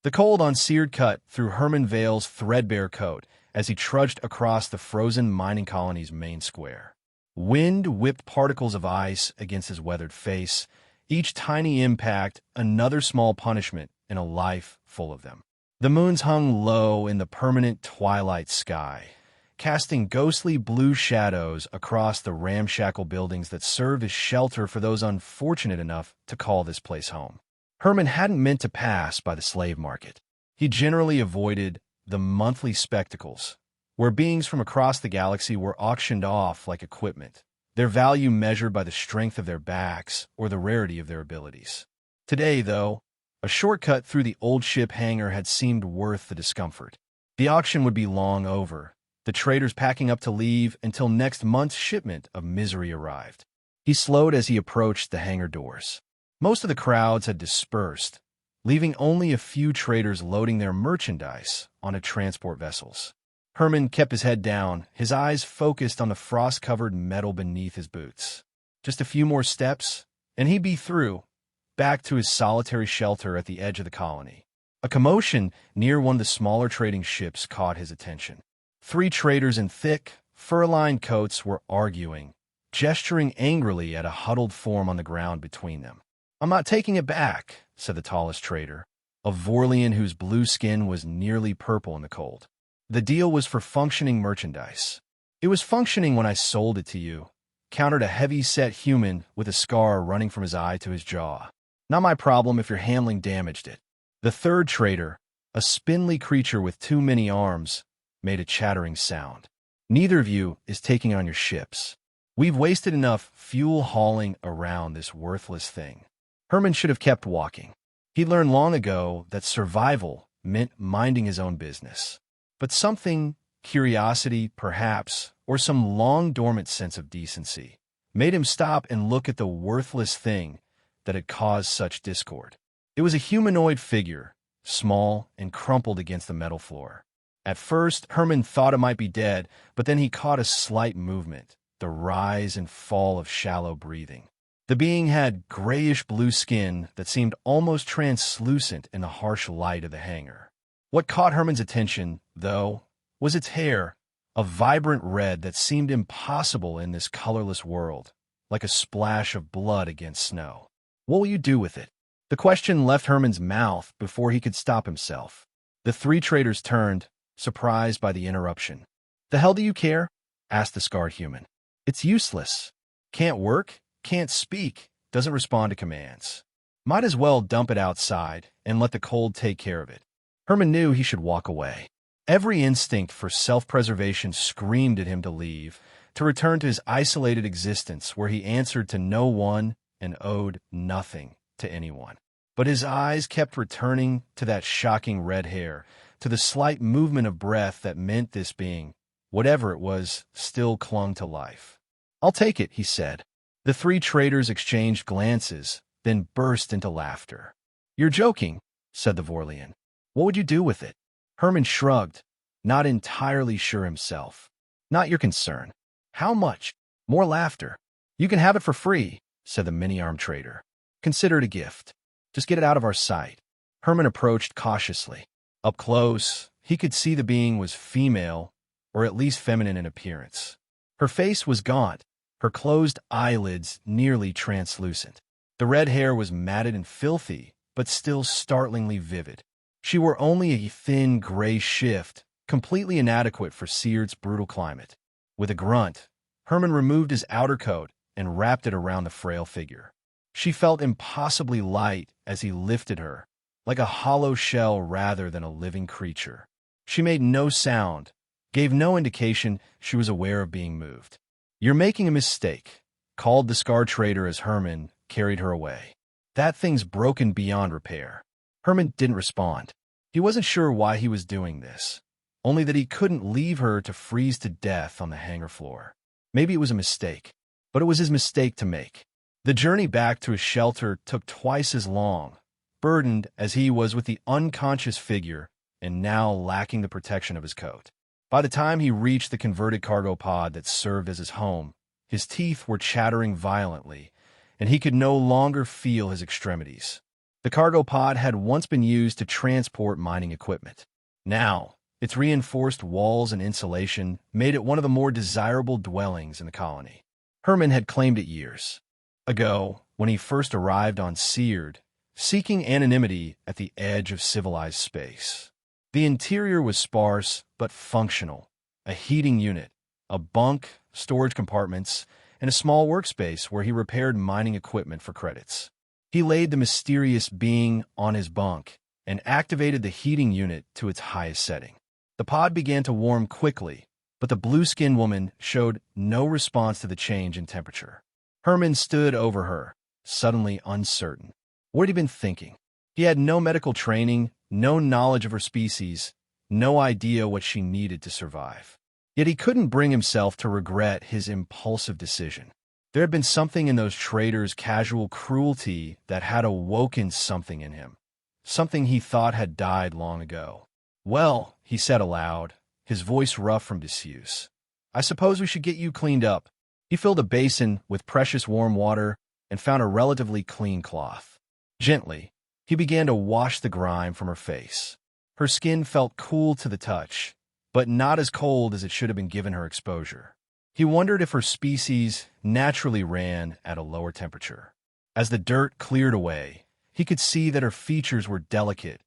The cold unseared cut through Herman Vale's threadbare coat as he trudged across the frozen mining colony's main square. Wind whipped particles of ice against his weathered face, each tiny impact another small punishment in a life full of them. The moons hung low in the permanent twilight sky, casting ghostly blue shadows across the ramshackle buildings that served as shelter for those unfortunate enough to call this place home. Herman hadn't meant to pass by the slave market. He generally avoided the monthly spectacles, where beings from across the galaxy were auctioned off like equipment, their value measured by the strength of their backs or the rarity of their abilities. Today, though, a shortcut through the old ship hangar had seemed worth the discomfort. The auction would be long over, the traders packing up to leave until next month's shipment of misery arrived. He slowed as he approached the hangar doors. Most of the crowds had dispersed, leaving only a few traders loading their merchandise onto transport vessels. Herman kept his head down, his eyes focused on the frost-covered metal beneath his boots. Just a few more steps, and he'd be through, back to his solitary shelter at the edge of the colony. A commotion near one of the smaller trading ships caught his attention. 3 traders in thick, fur-lined coats were arguing, gesturing angrily at a huddled form on the ground between them. "I'm not taking it back," said the tallest trader, a Vorlian whose blue skin was nearly purple in the cold. "The deal was for functioning merchandise." "It was functioning when I sold it to you," countered a heavy-set human with a scar running from his eye to his jaw. "Not my problem if your handling damaged it." The third trader, a spindly creature with too many arms, made a chattering sound. "Neither of you is taking on your ships. We've wasted enough fuel hauling around this worthless thing." Herman should have kept walking. He learned long ago that survival meant minding his own business. But something, curiosity perhaps, or some long-dormant sense of decency, made him stop and look at the worthless thing that had caused such discord. It was a humanoid figure, small and crumpled against the metal floor. At first, Herman thought it might be dead, but then he caught a slight movement, the rise and fall of shallow breathing. The being had grayish-blue skin that seemed almost translucent in the harsh light of the hangar. What caught Herman's attention, though, was its hair, a vibrant red that seemed impossible in this colorless world, like a splash of blood against snow. "What will you do with it?" The question left Herman's mouth before he could stop himself. The 3 traders turned, surprised by the interruption. "The hell do you care?" asked the scarred human. "It's useless. Can't work, can't speak, doesn't respond to commands. Might as well dump it outside and let the cold take care of it." Herman knew he should walk away. Every instinct for self-preservation screamed at him to leave, to return to his isolated existence where he answered to no one and owed nothing to anyone. But his eyes kept returning to that shocking red hair, to the slight movement of breath that meant this being, whatever it was, still clung to life. "I'll take it," he said. The 3 traders exchanged glances, then burst into laughter. "You're joking," said the Vorlian. "What would you do with it?" Herman shrugged, not entirely sure himself. "Not your concern." "How much?" More laughter. "You can have it for free," said the many-armed trader. "Consider it a gift. Just get it out of our sight." Herman approached cautiously. Up close, he could see the being was female, or at least feminine in appearance. Her face was gaunt, her closed eyelids nearly translucent. The red hair was matted and filthy, but still startlingly vivid. She wore only a thin gray shift, completely inadequate for Seared's brutal climate. With a grunt, Herman removed his outer coat and wrapped it around the frail figure. She felt impossibly light as he lifted her, like a hollow shell rather than a living creature. She made no sound, gave no indication she was aware of being moved. "You're making a mistake," called the scar trader as Herman carried her away. "That thing's broken beyond repair." Herman didn't respond. He wasn't sure why he was doing this, only that he couldn't leave her to freeze to death on the hangar floor. Maybe it was a mistake, but it was his mistake to make. The journey back to his shelter took twice as long, burdened as he was with the unconscious figure and now lacking the protection of his coat. By the time he reached the converted cargo pod that served as his home, his teeth were chattering violently, and he could no longer feel his extremities. The cargo pod had once been used to transport mining equipment. Now, its reinforced walls and insulation made it one of the more desirable dwellings in the colony. Herman had claimed it years ago when he first arrived on Seared, seeking anonymity at the edge of civilized space. The interior was sparse but functional: a heating unit, a bunk, storage compartments, and a small workspace where he repaired mining equipment for credits. He laid the mysterious being on his bunk and activated the heating unit to its highest setting. The pod began to warm quickly, but the blue-skinned woman showed no response to the change in temperature. Herman stood over her, suddenly uncertain. What had he been thinking? He had no medical training, no knowledge of her species, no idea what she needed to survive. Yet he couldn't bring himself to regret his impulsive decision. There had been something in those traders' casual cruelty that had awoken something in him, something he thought had died long ago. "Well," he said aloud, his voice rough from disuse, "I suppose we should get you cleaned up." He filled a basin with precious warm water and found a relatively clean cloth. Gently, he began to wash the grime from her face. Her skin felt cool to the touch, but not as cold as it should have been given her exposure. He wondered if her species naturally ran at a lower temperature. As the dirt cleared away, he could see that her features were delicate,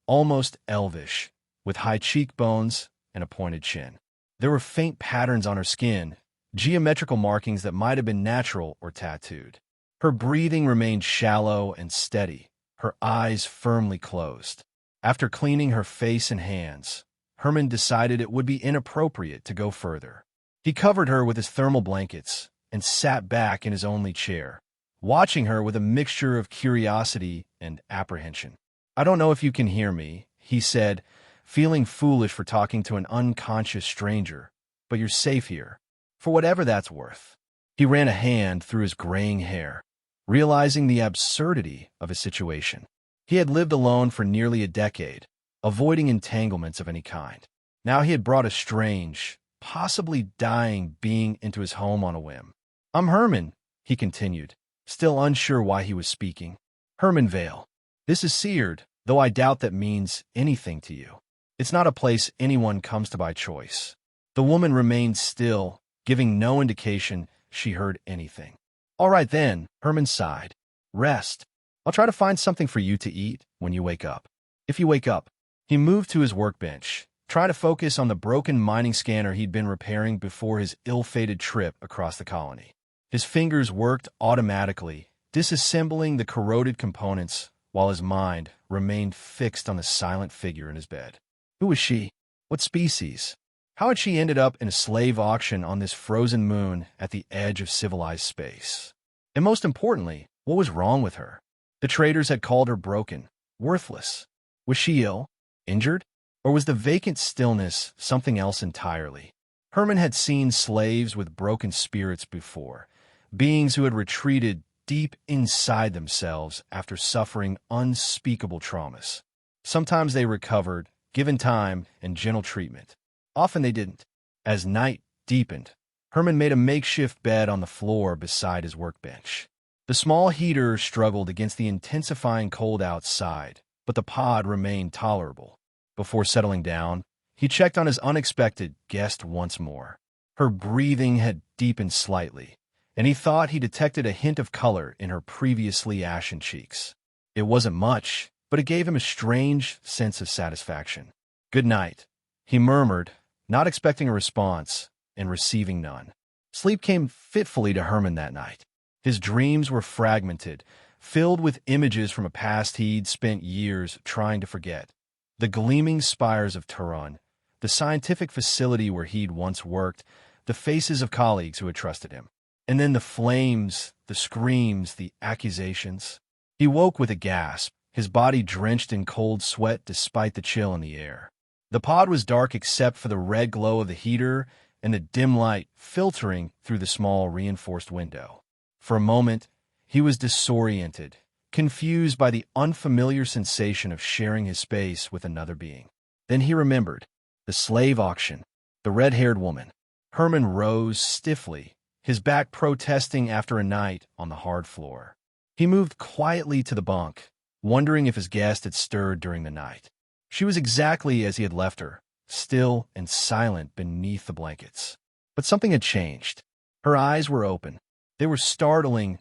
almost elvish, with high cheekbones and a pointed chin. There were faint patterns on her skin, geometrical markings that might have been natural or tattooed. Her breathing remained shallow and steady, her eyes firmly closed. After cleaning her face and hands, Herman decided it would be inappropriate to go further. He covered her with his thermal blankets and sat back in his only chair, watching her with a mixture of curiosity and apprehension. "I don't know if you can hear me," he said, feeling foolish for talking to an unconscious stranger, "but you're safe here, for whatever that's worth." He ran a hand through his graying hair, realizing the absurdity of his situation. He had lived alone for nearly a decade, avoiding entanglements of any kind. Now he had brought a strange, possibly dying being into his home on a whim. "I'm Herman," he continued, still unsure why he was speaking. "Herman Vale. This is Seared, though I doubt that means anything to you. It's not a place anyone comes to by choice." The woman remained still, giving no indication she heard anything. "All right then," Herman sighed. "Rest. I'll try to find something for you to eat when you wake up. If you wake up." He moved to his workbench, trying to focus on the broken mining scanner he'd been repairing before his ill-fated trip across the colony. His fingers worked automatically, disassembling the corroded components, while his mind remained fixed on the silent figure in his bed. Who was she? What species? How had she ended up in a slave auction on this frozen moon at the edge of civilized space? And most importantly, what was wrong with her? The traders had called her broken, worthless. Was she ill? Injured? Or was the vacant stillness something else entirely? Herman had seen slaves with broken spirits before, beings who had retreated deep inside themselves after suffering unspeakable traumas. Sometimes they recovered, given time and gentle treatment. Often they didn't. As night deepened, Herman made a makeshift bed on the floor beside his workbench. The small heater struggled against the intensifying cold outside, but the pod remained tolerable. Before settling down, he checked on his unexpected guest once more. Her breathing had deepened slightly, and he thought he detected a hint of color in her previously ashen cheeks. It wasn't much, but it gave him a strange sense of satisfaction. "Good night," he murmured, not expecting a response and receiving none. Sleep came fitfully to Herman that night. His dreams were fragmented, filled with images from a past he'd spent years trying to forget. The gleaming spires of Turon, the scientific facility where he'd once worked, the faces of colleagues who had trusted him. And then the flames, the screams, the accusations. He woke with a gasp, his body drenched in cold sweat despite the chill in the air. The pod was dark except for the red glow of the heater and the dim light filtering through the small reinforced window. For a moment, he was disoriented, confused by the unfamiliar sensation of sharing his space with another being. Then he remembered. The slave auction. The red-haired woman. Herman rose stiffly, his back protesting after a night on the hard floor. He moved quietly to the bunk, wondering if his guest had stirred during the night. She was exactly as he had left her, still and silent beneath the blankets. But something had changed. Her eyes were open. They were startling,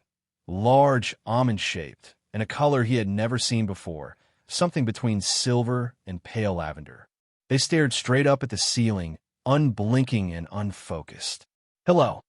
large, almond-shaped, and a color he had never seen before, something between silver and pale lavender. They stared straight up at the ceiling, unblinking and unfocused. "Hello,"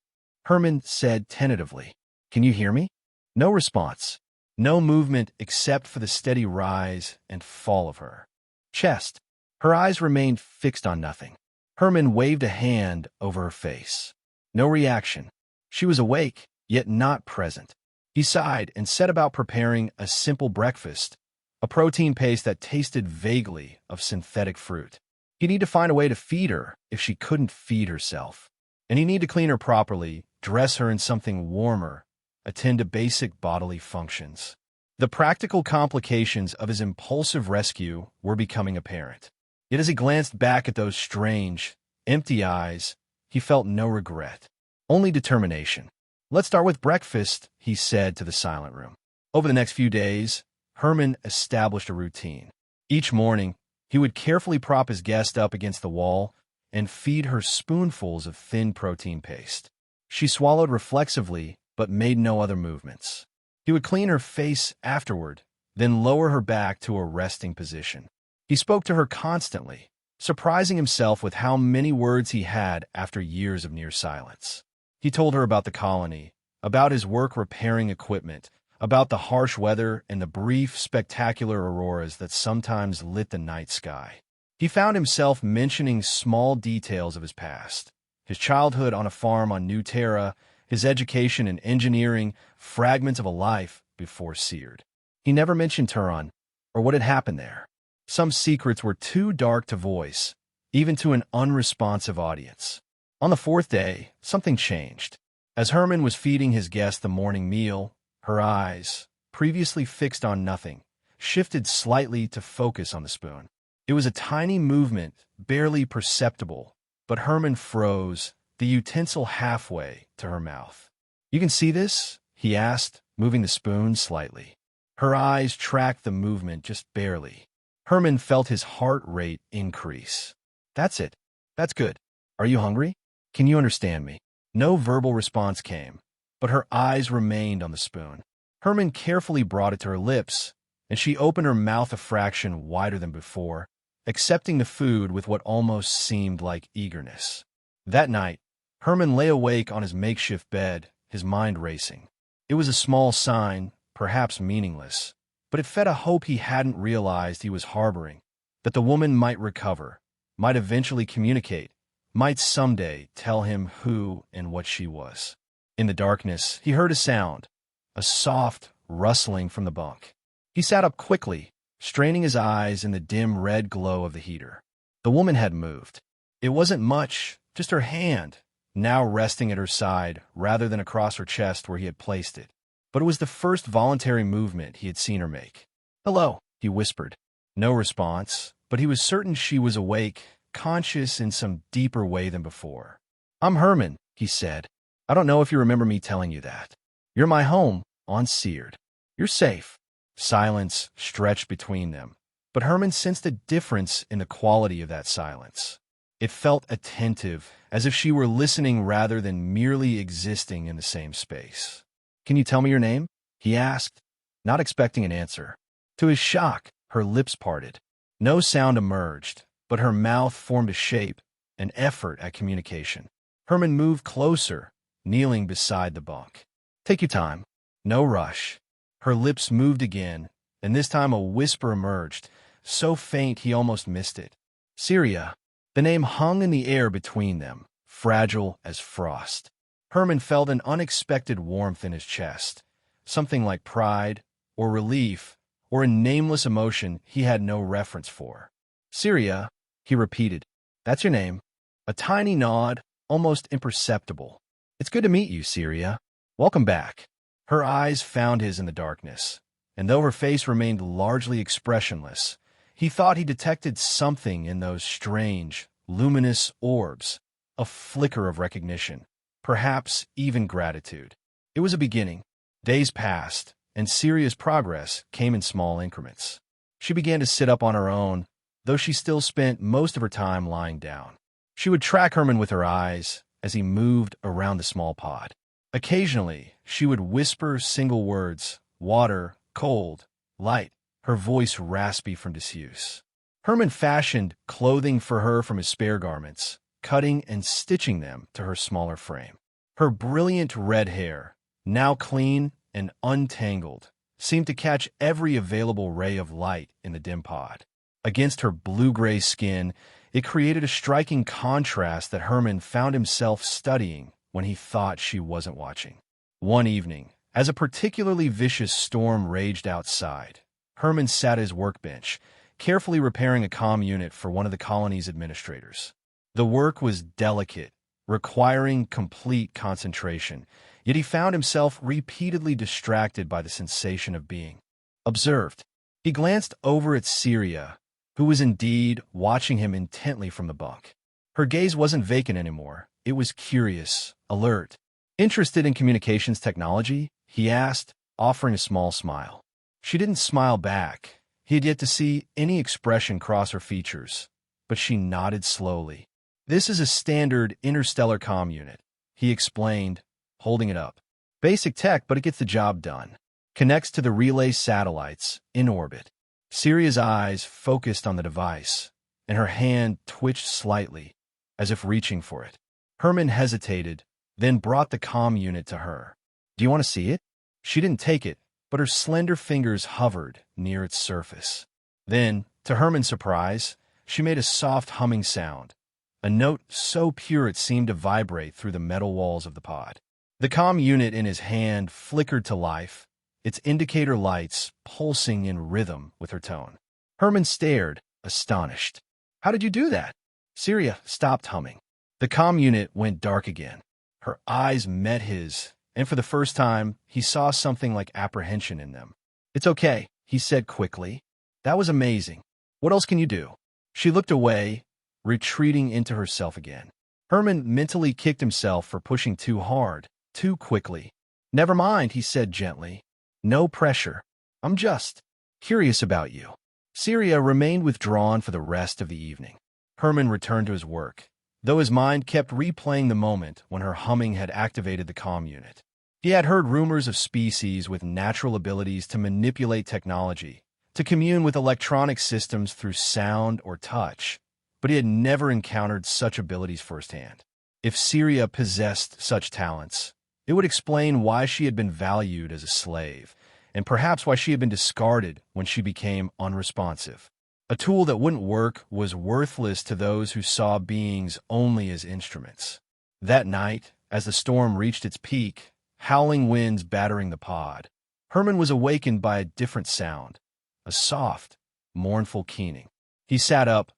Herman said tentatively. "Can you hear me?" No response. No movement except for the steady rise and fall of her chest. Her eyes remained fixed on nothing. Herman waved a hand over her face. No reaction. She was awake, yet not present. He sighed and set about preparing a simple breakfast, a protein paste that tasted vaguely of synthetic fruit. He'd need to find a way to feed her if she couldn't feed herself. And he'd need to clean her properly, dress her in something warmer, attend to basic bodily functions. The practical complications of his impulsive rescue were becoming apparent. Yet as he glanced back at those strange, empty eyes, he felt no regret, only determination. "Let's start with breakfast," he said to the silent room. Over the next few days, Herman established a routine. Each morning, he would carefully prop his guest up against the wall and feed her spoonfuls of thin protein paste. She swallowed reflexively, but made no other movements. He would clean her face afterward, then lower her back to a resting position. He spoke to her constantly, surprising himself with how many words he had after years of near silence. He told her about the colony, about his work repairing equipment, about the harsh weather and the brief, spectacular auroras that sometimes lit the night sky. He found himself mentioning small details of his past, his childhood on a farm on New Terra, his education in engineering, fragments of a life before Seared. He never mentioned Turon, or what had happened there. Some secrets were too dark to voice, even to an unresponsive audience. On the fourth day, something changed. As Herman was feeding his guest the morning meal, her eyes, previously fixed on nothing, shifted slightly to focus on the spoon. It was a tiny movement, barely perceptible, but Herman froze, the utensil halfway to her mouth. "You can see this?" he asked, moving the spoon slightly. Her eyes tracked the movement just barely. Herman felt his heart rate increase. "That's it. That's good. Are you hungry? Can you understand me?" No verbal response came, but her eyes remained on the spoon. Herman carefully brought it to her lips, and she opened her mouth a fraction wider than before, accepting the food with what almost seemed like eagerness. That night, Herman lay awake on his makeshift bed, his mind racing. It was a small sign, perhaps meaningless, but it fed a hope he hadn't realized he was harboring, that the woman might recover, might eventually communicate, might someday tell him who and what she was. In the darkness, he heard a sound, a soft rustling from the bunk. He sat up quickly, straining his eyes in the dim red glow of the heater. The woman had moved. It wasn't much, just her hand, now resting at her side rather than across her chest where he had placed it. But it was the first voluntary movement he had seen her make. "Hello," he whispered. No response, but he was certain she was awake, conscious in some deeper way than before. "I'm Herman," he said. "I don't know if you remember me telling you that. You're my home on Seared. You're safe." Silence stretched between them, but Herman sensed a difference in the quality of that silence. It felt attentive, as if she were listening rather than merely existing in the same space. "Can you tell me your name?" he asked, not expecting an answer. To his shock, her lips parted. No sound emerged, but her mouth formed a shape, an effort at communication. Herman moved closer, kneeling beside the bunk. "Take your time. No rush." Her lips moved again, and this time a whisper emerged, so faint he almost missed it. "Syria." The name hung in the air between them, fragile as frost. Herman felt an unexpected warmth in his chest, something like pride, or relief, or a nameless emotion he had no reference for. "Syria," he repeated. "That's your name." A tiny nod, almost imperceptible. "It's good to meet you, Syria. Welcome back." Her eyes found his in the darkness, and though her face remained largely expressionless, he thought he detected something in those strange, luminous orbs, a flicker of recognition, perhaps even gratitude. It was a beginning. Days passed, and Syria's progress came in small increments. She began to sit up on her own, though she still spent most of her time lying down. She would track Herman with her eyes as he moved around the small pod. Occasionally, she would whisper single words: water, cold, light, her voice raspy from disuse. Herman fashioned clothing for her from his spare garments, cutting and stitching them to her smaller frame. Her brilliant red hair, now clean and untangled, seemed to catch every available ray of light in the dim pod. Against her blue-gray skin, it created a striking contrast that Herman found himself studying when he thought she wasn't watching. One evening, as a particularly vicious storm raged outside, Herman sat at his workbench, carefully repairing a comm unit for one of the colony's administrators. The work was delicate, requiring complete concentration, yet he found himself repeatedly distracted by the sensation of being observed. He glanced over at Syria, who was indeed watching him intently from the bunk. Her gaze wasn't vacant anymore. It was curious, alert. "Interested in communications technology?" he asked, offering a small smile. She didn't smile back. He had yet to see any expression cross her features, but she nodded slowly. "This is a standard interstellar comm unit," he explained, holding it up. "Basic tech, but it gets the job done. Connects to the relay satellites in orbit." Syria's eyes focused on the device, and her hand twitched slightly, as if reaching for it. Herman hesitated, then brought the comm unit to her. "Do you want to see it?" She didn't take it, but her slender fingers hovered near its surface. Then, to Herman's surprise, she made a soft humming sound, a note so pure it seemed to vibrate through the metal walls of the pod. The comm unit in his hand flickered to life, its indicator lights pulsing in rhythm with her tone. Herman stared, astonished. "How did you do that?" Syria stopped humming. The comm unit went dark again. Her eyes met his, and for the first time, he saw something like apprehension in them. "It's okay," he said quickly. "That was amazing. What else can you do?" She looked away, retreating into herself again. Herman mentally kicked himself for pushing too hard, too quickly. "Never mind," he said gently. "No pressure. I'm just curious about you." Syria remained withdrawn for the rest of the evening. Herman returned to his work, though his mind kept replaying the moment when her humming had activated the comm unit. He had heard rumors of species with natural abilities to manipulate technology, to commune with electronic systems through sound or touch, but he had never encountered such abilities firsthand. If Syria possessed such talents, it would explain why she had been valued as a slave, and perhaps why she had been discarded when she became unresponsive. A tool that wouldn't work was worthless to those who saw beings only as instruments. That night, as the storm reached its peak, howling winds battering the pod, Herman was awakened by a different sound, a soft, mournful keening. He sat up,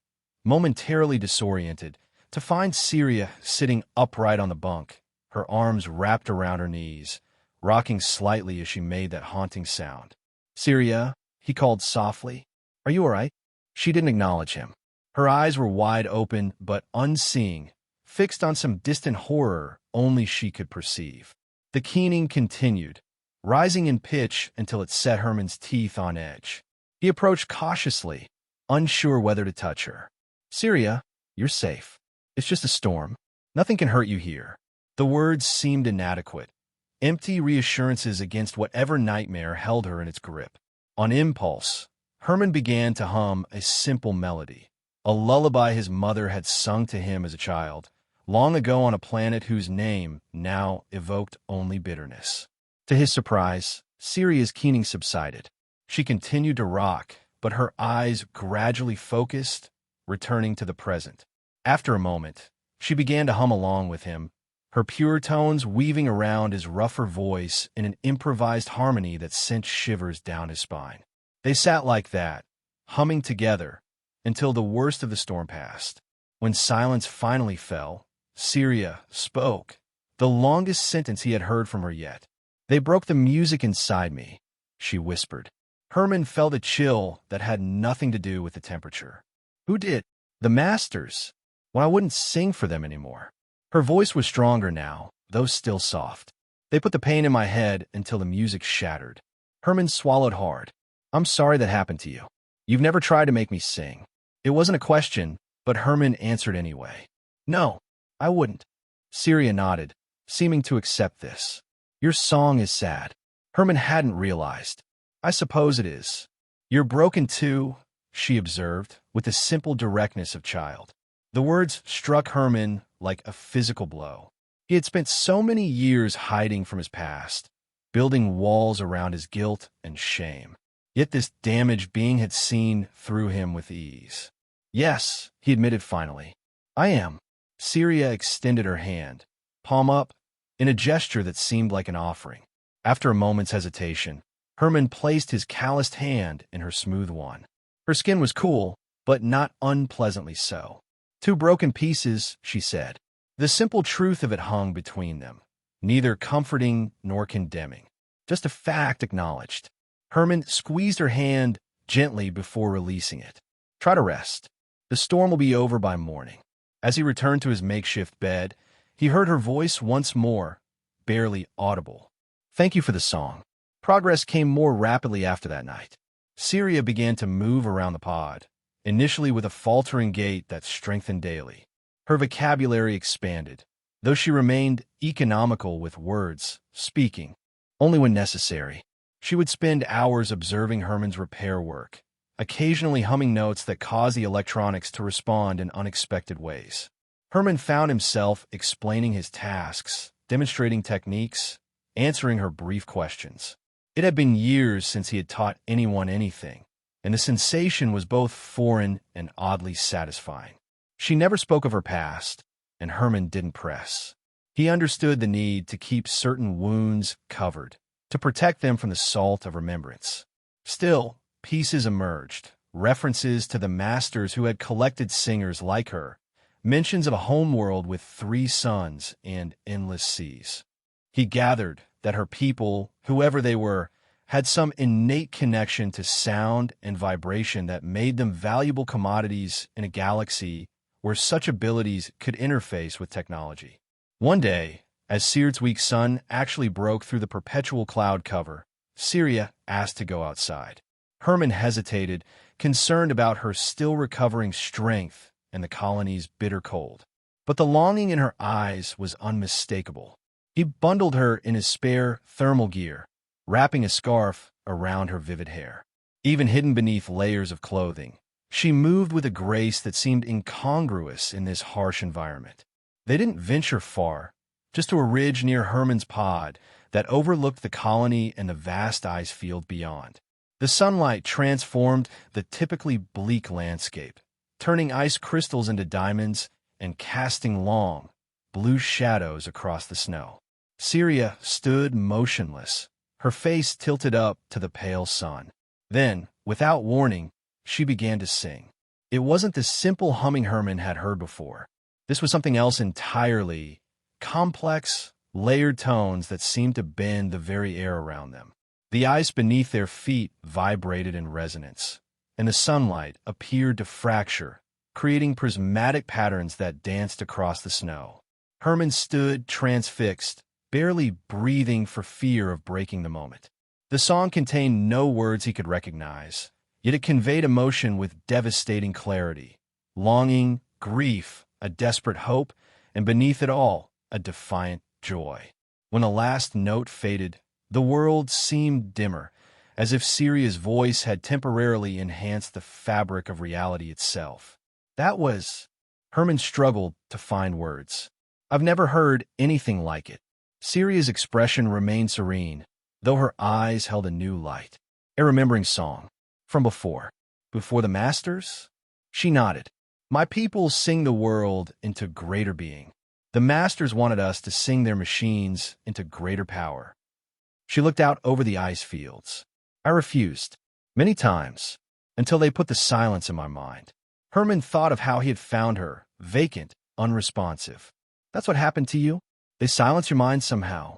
momentarily disoriented, to find Syria sitting upright on the bunk, her arms wrapped around her knees, rocking slightly as she made that haunting sound. "Syria," he called softly, "are you all right?" She didn't acknowledge him. Her eyes were wide open but unseeing, fixed on some distant horror only she could perceive. The keening continued, rising in pitch until it set Herman's teeth on edge. He approached cautiously, unsure whether to touch her. "Syria, you're safe. It's just a storm. Nothing can hurt you here." The words seemed inadequate, empty reassurances against whatever nightmare held her in its grip. On impulse, Herman began to hum a simple melody, a lullaby his mother had sung to him as a child, long ago on a planet whose name now evoked only bitterness. To his surprise, Syria's keening subsided. She continued to rock, but her eyes gradually focused, returning to the present. After a moment, she began to hum along with him, her pure tones weaving around his rougher voice in an improvised harmony that sent shivers down his spine. They sat like that, humming together, until the worst of the storm passed. When silence finally fell, Syria spoke, the longest sentence he had heard from her yet. "They broke the music inside me," she whispered. Herman felt a chill that had nothing to do with the temperature. "Who did?" "The masters, when I wouldn't sing for them anymore." Her voice was stronger now, though still soft. "They put the pain in my head until the music shattered. Herman swallowed hard. I'm sorry that happened to you. You've never tried to make me sing. It wasn't a question, but Herman answered anyway. No, I wouldn't. Syria nodded, seeming to accept this. Your song is sad. Herman hadn't realized. I suppose it is. You're broken too, she observed, with the simple directness of child. The words struck Herman like a physical blow. He had spent so many years hiding from his past, building walls around his guilt and shame. Yet this damaged being had seen through him with ease. Yes, he admitted finally. I am. Syria extended her hand, palm up, in a gesture that seemed like an offering. After a moment's hesitation, Herman placed his calloused hand in her smooth one. Her skin was cool, but not unpleasantly so. Two broken pieces, she said. The simple truth of it hung between them, neither comforting nor condemning. Just a fact acknowledged. Herman squeezed her hand gently before releasing it. Try to rest. The storm will be over by morning. As he returned to his makeshift bed, he heard her voice once more, barely audible. Thank you for the song. Progress came more rapidly after that night. Syria began to move around the pod, initially with a faltering gait that strengthened daily. Her vocabulary expanded, though she remained economical with words, speaking only when necessary. She would spend hours observing Herman's repair work, occasionally humming notes that caused the electronics to respond in unexpected ways. Herman found himself explaining his tasks, demonstrating techniques, answering her brief questions. It had been years since he had taught anyone anything, and the sensation was both foreign and oddly satisfying. She never spoke of her past, and Herman didn't press. He understood the need to keep certain wounds covered, to protect them from the salt of remembrance. Still, pieces emerged, references to the masters who had collected singers like her, mentions of a homeworld with 3 suns and endless seas. He gathered that her people, whoever they were, had some innate connection to sound and vibration that made them valuable commodities in a galaxy where such abilities could interface with technology. One day, as Seard's weak sun actually broke through the perpetual cloud cover, Syria asked to go outside. Herman hesitated, concerned about her still recovering strength and the colony's bitter cold. But the longing in her eyes was unmistakable. He bundled her in his spare thermal gear, wrapping a scarf around her vivid hair. Even hidden beneath layers of clothing, she moved with a grace that seemed incongruous in this harsh environment. They didn't venture far, just to a ridge near Herman's pod that overlooked the colony and the vast ice field beyond. The sunlight transformed the typically bleak landscape, turning ice crystals into diamonds and casting long, blue shadows across the snow. Syria stood motionless, her face tilted up to the pale sun. Then, without warning, she began to sing. It wasn't the simple humming Herman had heard before. This was something else entirely, complex, layered tones that seemed to bend the very air around them. The ice beneath their feet vibrated in resonance, and the sunlight appeared to fracture, creating prismatic patterns that danced across the snow. Herman stood transfixed, barely breathing for fear of breaking the moment. The song contained no words he could recognize, yet it conveyed emotion with devastating clarity. Longing, grief, a desperate hope, and beneath it all, a defiant joy. When the last note faded, the world seemed dimmer, as if Syria's voice had temporarily enhanced the fabric of reality itself. That was... Herman struggled to find words. I've never heard anything like it. Syria's expression remained serene, though her eyes held a new light. A remembering song. From before. Before the masters? She nodded. My people sing the world into greater being. The masters wanted us to sing their machines into greater power. She looked out over the ice fields. I refused, many times, until they put the silence in my mind. Herman thought of how he had found her, vacant, unresponsive. That's what happened to you? They silence your mind somehow.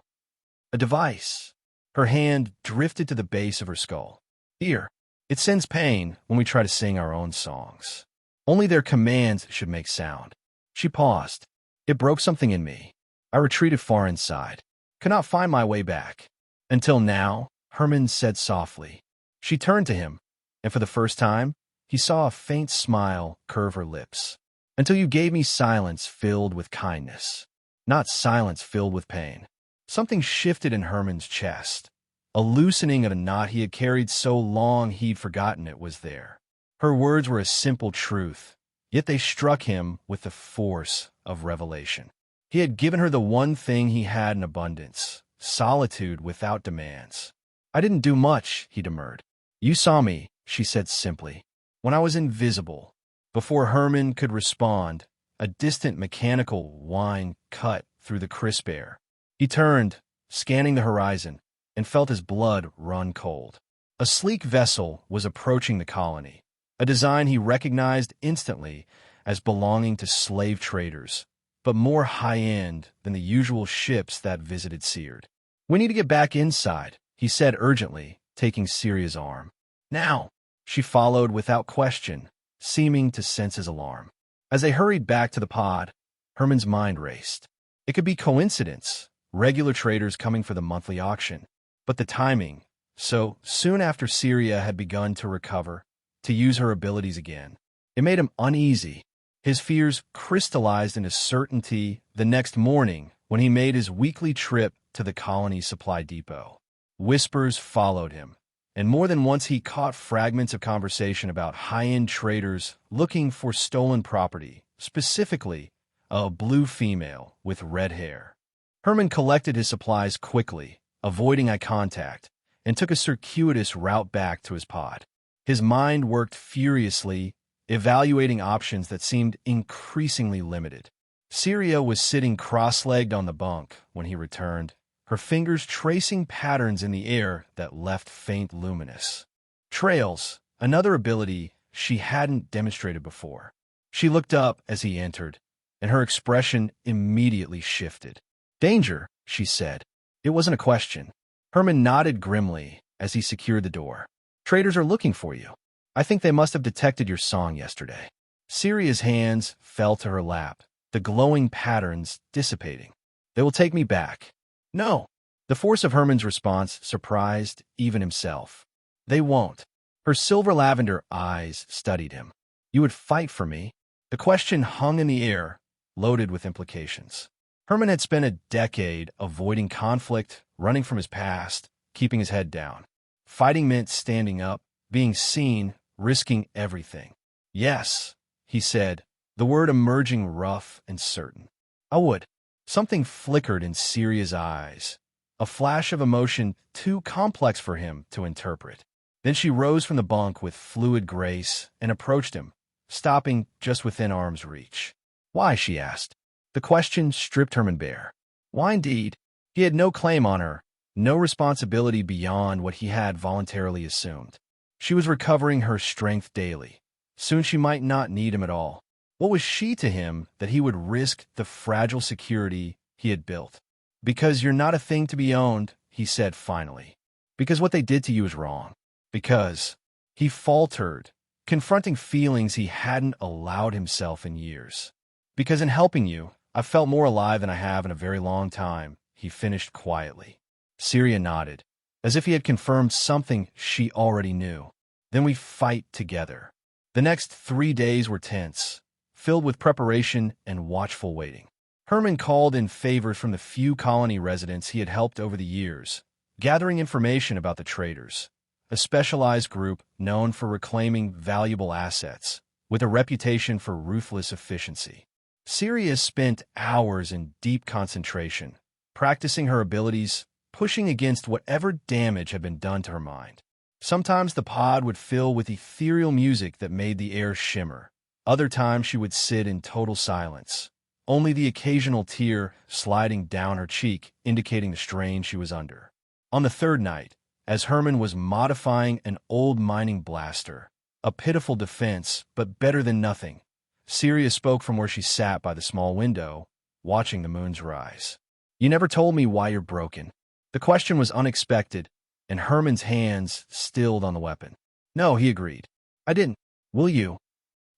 A device. Her hand drifted to the base of her skull. Here, it sends pain when we try to sing our own songs. Only their commands should make sound. She paused. It broke something in me. I retreated far inside. Could not find my way back. Until now, Herman said softly. She turned to him, and for the first time, he saw a faint smile curve her lips. Until you gave me silence filled with kindness, not silence filled with pain. Something shifted in Herman's chest, a loosening of a knot he had carried so long he'd forgotten it was there. Her words were a simple truth, yet they struck him with the force of revelation. He had given her the one thing he had in abundance, solitude without demands. I didn't do much, he demurred. You saw me, she said simply, when I was invisible. Before Herman could respond, a distant mechanical whine cut through the crisp air. He turned, scanning the horizon, and felt his blood run cold. A sleek vessel was approaching the colony, a design he recognized instantly as belonging to slave traders, but more high-end than the usual ships that visited Seared. We need to get back inside, he said urgently, taking Syria's arm. Now, she followed without question, seeming to sense his alarm. As they hurried back to the pod, Herman's mind raced. It could be coincidence, regular traders coming for the monthly auction, but the timing, so soon after Syria had begun to recover, to use her abilities again, it made him uneasy. His fears crystallized into certainty the next morning when he made his weekly trip to the colony supply depot. Whispers followed him, and more than once he caught fragments of conversation about high-end traders looking for stolen property, specifically a blue female with red hair. Herman collected his supplies quickly, avoiding eye contact, and took a circuitous route back to his pod. His mind worked furiously, evaluating options that seemed increasingly limited. Syria was sitting cross-legged on the bunk when he returned, her fingers tracing patterns in the air that left faint luminous trails, another ability she hadn't demonstrated before. She looked up as he entered, and her expression immediately shifted. Danger, she said. It wasn't a question. Herman nodded grimly as he secured the door. Traders are looking for you. I think they must have detected your song yesterday. Syria's hands fell to her lap, the glowing patterns dissipating. They will take me back. No. The force of Herman's response surprised even himself. They won't. Her silver lavender eyes studied him. You would fight for me? The question hung in the air, loaded with implications. Herman had spent a decade avoiding conflict, running from his past, keeping his head down. Fighting meant standing up, being seen, risking everything. Yes, he said, the word emerging rough and certain. I would. Something flickered in Syria's eyes, a flash of emotion too complex for him to interpret. Then she rose from the bunk with fluid grace and approached him, stopping just within arm's reach. Why, she asked. The question stripped Herman bare. Why indeed? He had no claim on her, no responsibility beyond what he had voluntarily assumed. She was recovering her strength daily. Soon she might not need him at all. What was she to him that he would risk the fragile security he had built? Because you're not a thing to be owned, he said finally. Because what they did to you is wrong. Because he faltered, confronting feelings he hadn't allowed himself in years. Because in helping you, I've felt more alive than I have in a very long time, he finished quietly. Syria nodded, as if he had confirmed something she already knew. Then we fight together. The next 3 days were tense, filled with preparation and watchful waiting. Herman called in favors from the few colony residents he had helped over the years, gathering information about the traders, a specialized group known for reclaiming valuable assets, with a reputation for ruthless efficiency. Syria spent hours in deep concentration, practicing her abilities, pushing against whatever damage had been done to her mind. Sometimes the pod would fill with ethereal music that made the air shimmer. Other times she would sit in total silence, only the occasional tear sliding down her cheek indicating the strain she was under. On the third night, as Herman was modifying an old mining blaster, a pitiful defense, but better than nothing, Syria spoke from where she sat by the small window, watching the moon's rise. You never told me why you're broken. The question was unexpected, and Herman's hands stilled on the weapon. No, he agreed. I didn't. Will you?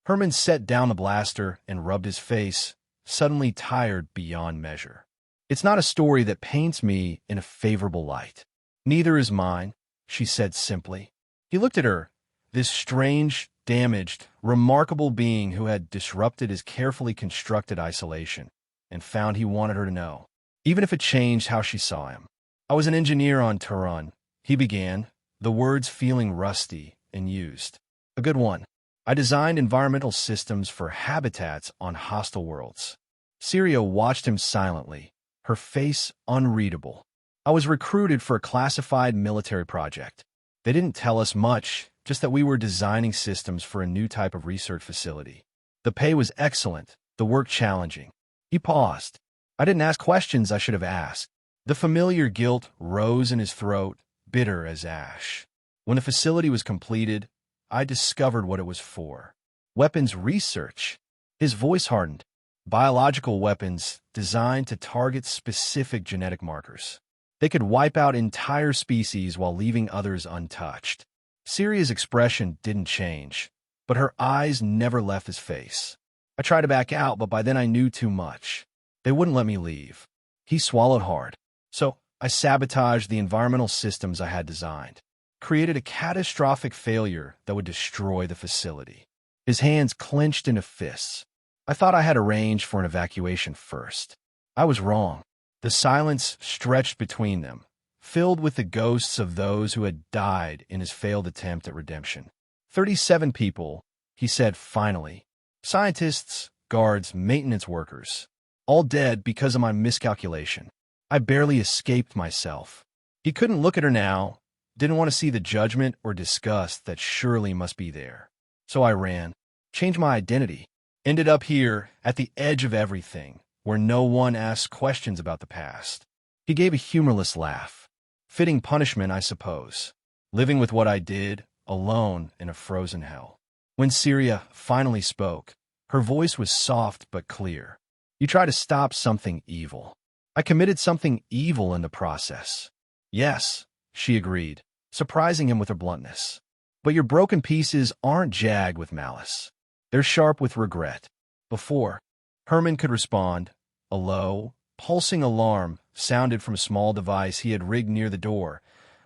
Herman set down the blaster and rubbed his face, suddenly tired beyond measure. It's not a story that paints me in a favorable light. Neither is mine. she said simply. He looked at her, this strange, damaged, remarkable being who had disrupted his carefully constructed isolation, and found he wanted her to know, even if it changed how she saw him. I was an engineer on Turan, he began, the words feeling rusty and used. A good one. I designed environmental systems for habitats on hostile worlds. Syria watched him silently, her face unreadable. I was recruited for a classified military project. They didn't tell us much, just that we were designing systems for a new type of research facility. The pay was excellent, the work challenging. He paused. I didn't ask questions I should have asked. The familiar guilt rose in his throat, bitter as ash. When the facility was completed, I discovered what it was for. Weapons research. His voice hardened. Biological weapons designed to target specific genetic markers. They could wipe out entire species while leaving others untouched. Syria's expression didn't change, but her eyes never left his face. I tried to back out, but by then I knew too much. They wouldn't let me leave. He swallowed hard. So I sabotaged the environmental systems I had designed, created a catastrophic failure that would destroy the facility. His hands clenched into fists. I thought I had arranged for an evacuation first. I was wrong. The silence stretched between them, filled with the ghosts of those who had died in his failed attempt at redemption. 37 people, he said finally. Scientists, guards, maintenance workers. All dead because of my miscalculation. I barely escaped myself. He couldn't look at her now, didn't want to see the judgment or disgust that surely must be there. So I ran, changed my identity, ended up here at the edge of everything, where no one asks questions about the past. He gave a humorless laugh. Fitting punishment, I suppose. Living with what I did, alone in a frozen hell. When Syria finally spoke, her voice was soft but clear. You try to stop something evil. I committed something evil in the process. Yes, she agreed, surprising him with her bluntness. But your broken pieces aren't jagged with malice. They're sharp with regret. Before Herman could respond, a low, pulsing alarm sounded from a small device he had rigged near the door,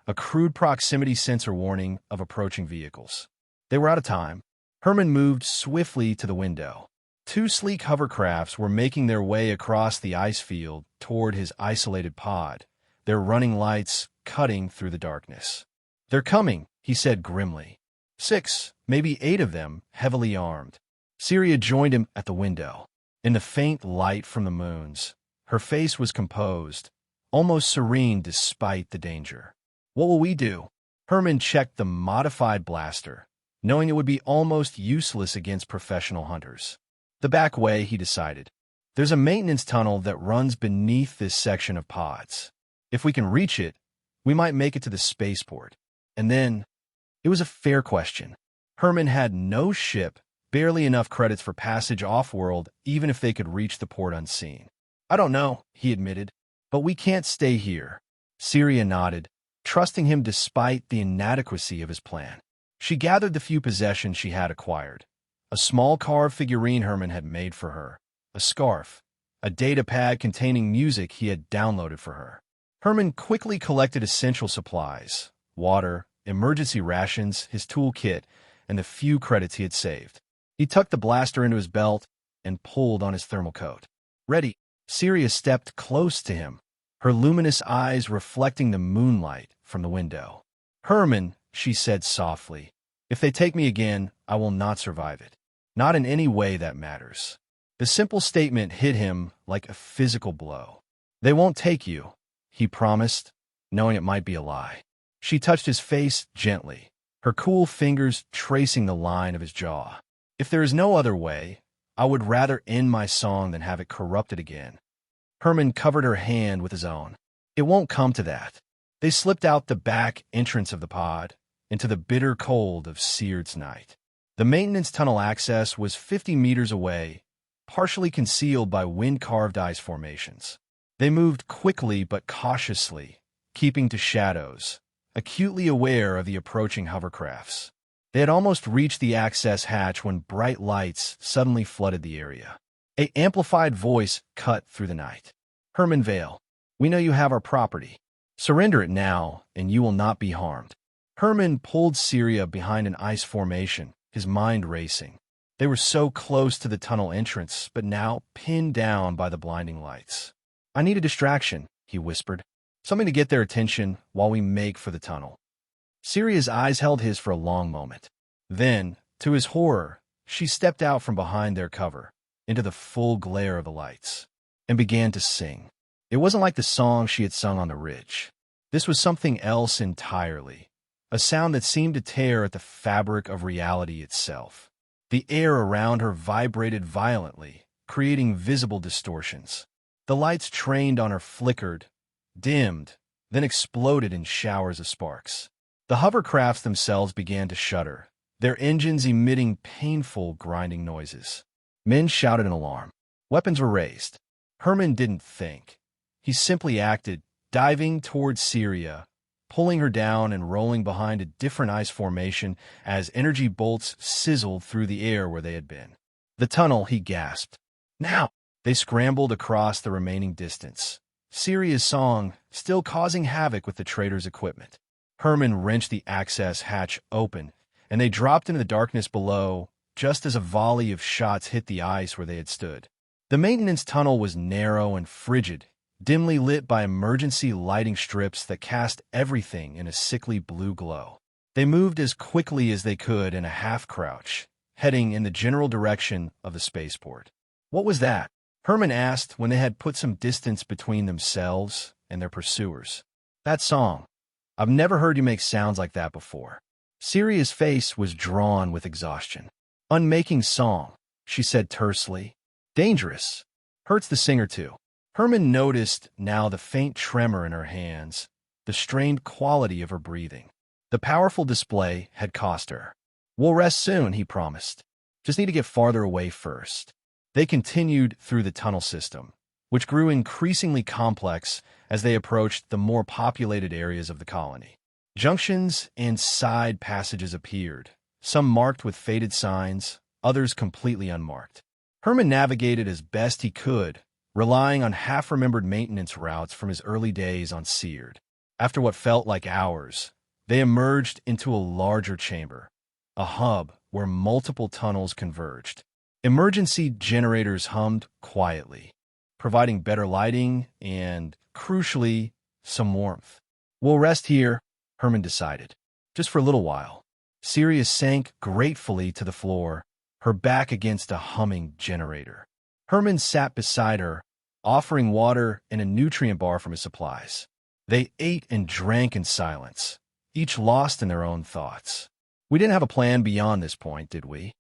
a crude proximity sensor warning of approaching vehicles. They were out of time. Herman moved swiftly to the window. Two sleek hovercrafts were making their way across the ice field toward his isolated pod, their running lights cutting through the darkness. They're coming, he said grimly. 6, maybe 8 of them, heavily armed. Syria joined him at the window. In the faint light from the moons, her face was composed, almost serene despite the danger. What will we do? Herman checked the modified blaster, knowing it would be almost useless against professional hunters. The back way, he decided. There's a maintenance tunnel that runs beneath this section of pods. If we can reach it, we might make it to the spaceport. And then, it was a fair question. Herman had no ship, barely enough credits for passage off-world, even if they could reach the port unseen. I don't know, he admitted, but we can't stay here. Syria nodded, trusting him despite the inadequacy of his plan. She gathered the few possessions she had acquired. A small carved figurine Herman had made for her, a scarf, a data pad containing music he had downloaded for her. Herman quickly collected essential supplies, water, emergency rations, his toolkit, and the few credits he had saved. He tucked the blaster into his belt and pulled on his thermal coat. Ready, Syria stepped close to him, her luminous eyes reflecting the moonlight from the window. Herman, she said softly, if they take me again, I will not survive it. Not in any way that matters. The simple statement hit him like a physical blow. They won't take you, he promised, knowing it might be a lie. She touched his face gently, her cool fingers tracing the line of his jaw. If there is no other way, I would rather end my song than have it corrupted again. Herman covered her hand with his own. It won't come to that. They slipped out the back entrance of the pod, into the bitter cold of Seared's night. The maintenance tunnel access was 50 meters away, partially concealed by wind-carved ice formations. They moved quickly but cautiously, keeping to shadows, acutely aware of the approaching hovercrafts. They had almost reached the access hatch when bright lights suddenly flooded the area. An amplified voice cut through the night. Herman Vale, we know you have our property. Surrender it now, and you will not be harmed. Herman pulled Syria behind an ice formation, his mind racing. They were so close to the tunnel entrance, but now pinned down by the blinding lights. "I need a distraction," he whispered. "Something to get their attention while we make for the tunnel." Syria's eyes held his for a long moment. Then, to his horror, she stepped out from behind their cover, into the full glare of the lights, and began to sing. It wasn't like the song she had sung on the ridge. This was something else entirely, a sound that seemed to tear at the fabric of reality itself. The air around her vibrated violently, creating visible distortions. The lights trained on her flickered, dimmed, then exploded in showers of sparks. The hovercrafts themselves began to shudder, their engines emitting painful, grinding noises. Men shouted in alarm. Weapons were raised. Herman didn't think. He simply acted, diving towards Syria, pulling her down and rolling behind a different ice formation as energy bolts sizzled through the air where they had been. "The tunnel," he gasped. "Now!" They scrambled across the remaining distance, Syria's song still causing havoc with the trader's equipment. Herman wrenched the access hatch open, and they dropped into the darkness below, just as a volley of shots hit the ice where they had stood. The maintenance tunnel was narrow and frigid, dimly lit by emergency lighting strips that cast everything in a sickly blue glow. They moved as quickly as they could in a half-crouch, heading in the general direction of the spaceport. "What was that?" Herman asked when they had put some distance between themselves and their pursuers. "That song. I've never heard you make sounds like that before." Syria's face was drawn with exhaustion. "Unmaking song," she said tersely. "Dangerous. Hurts the singer too." Herman noticed now the faint tremor in her hands, the strained quality of her breathing. The powerful display had cost her. "We'll rest soon," he promised. "Just need to get farther away first." They continued through the tunnel system, which grew increasingly complex as they approached the more populated areas of the colony. Junctions and side passages appeared, some marked with faded signs, others completely unmarked. Herman navigated as best he could, relying on half-remembered maintenance routes from his early days on Seared. After what felt like hours, they emerged into a larger chamber, a hub where multiple tunnels converged. Emergency generators hummed quietly, providing better lighting and, crucially, some warmth. "We'll rest here," Herman decided, "just for a little while." Sirius sank gratefully to the floor, her back against a humming generator. Herman sat beside her, offering water and a nutrient bar from his supplies. They ate and drank in silence, each lost in their own thoughts. "We didn't have a plan beyond this point, did we?"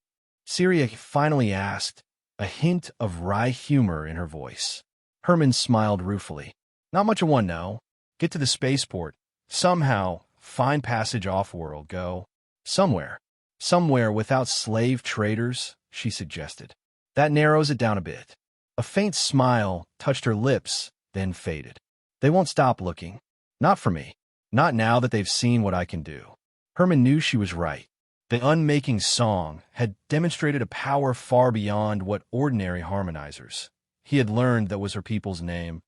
Syria finally asked, a hint of wry humor in her voice. Herman smiled ruefully. "Not much of one, no. Get to the spaceport. Somehow, find passage off-world, go. Somewhere. Somewhere without slave traders," she suggested. "That narrows it down a bit." A faint smile touched her lips, then faded. "They won't stop looking. Not for me. Not now that they've seen what I can do." Herman knew she was right. The unmaking song had demonstrated a power far beyond what ordinary harmonizers, he had learned that was her people's name,